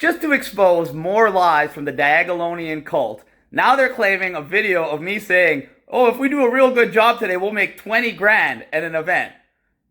just to expose more lies from the Diagolonian cult. Now they're claiming a video of me saying, oh, if we do a real good job today, we'll make 20 grand at an event.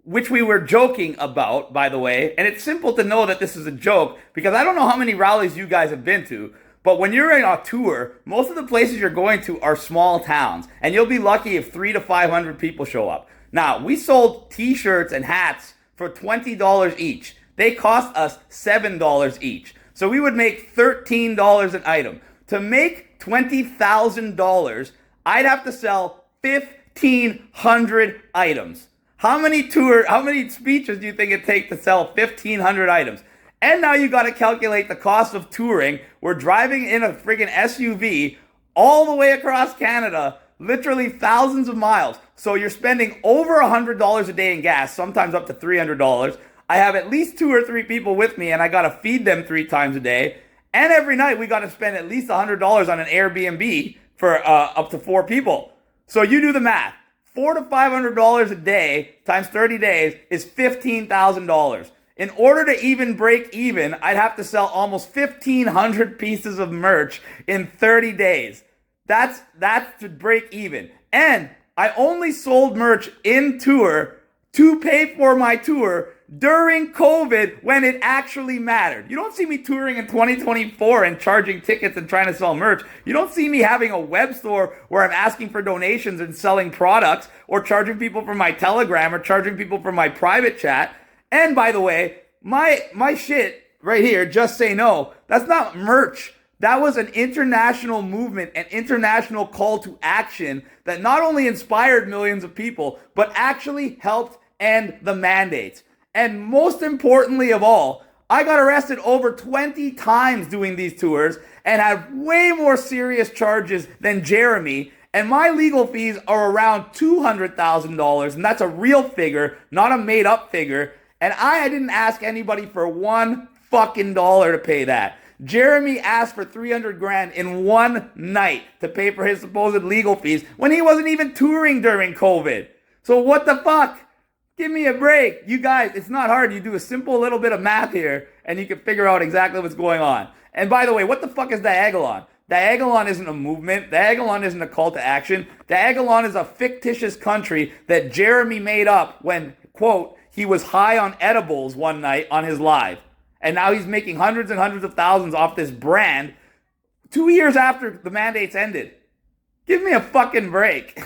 Which we were joking about, by the way. And it's simple to know that this is a joke, because I don't know how many rallies you guys have been to, but when you're in a tour, most of the places you're going to are small towns, and you'll be lucky if 300 to 500 people show up. Now, we sold t-shirts and hats for $20 each. They cost us $7 each. So we would make $13 an item. To make $20,000, I'd have to sell 1,500 items. How many speeches do you think it takes to sell 1,500 items? And now you got to calculate the cost of touring. We're driving in a friggin' SUV all the way across Canada, literally thousands of miles. So you're spending over $100 a day in gas, sometimes up to $300. I have at least 2 or 3 people with me, and I got to feed them 3 times a day. And every night we got to spend at least $100 on an Airbnb for up to 4 people. So you do the math. $400 to $500 a day times 30 days is $15,000. In order to even break even, I'd have to sell almost 1,500 pieces of merch in 30 days. That's to break even. And I only sold merch in tour to pay for my tour during COVID when it actually mattered. You don't see me touring in 2024 and charging tickets and trying to sell merch. You don't see me having a web store where I'm asking for donations and selling products, or charging people for my Telegram, or charging people for my private chat. And by the way, my shit right here, Just Say No, that's not merch. That was an international movement, an international call to action that not only inspired millions of people, but actually helped end the mandates. And most importantly of all, I got arrested over 20 times doing these tours and had way more serious charges than Jeremy. And my legal fees are around $200,000, and that's a real figure, not a made up figure. And I didn't ask anybody for $1 fucking dollar to pay that. Jeremy asked for 300 grand in one night to pay for his supposed legal fees when he wasn't even touring during COVID. So what the fuck? Give me a break. You guys, it's not hard. You do a simple little bit of math here and you can figure out exactly what's going on. And by the way, what the fuck is Diagolon? Diagolon isn't a movement. Diagolon isn't a call to action. Diagolon is a fictitious country that Jeremy made up when, quote, he was high on edibles one night on his live. And now he's making hundreds and hundreds of thousands off this brand 2 years after the mandates ended. Give me a fucking break.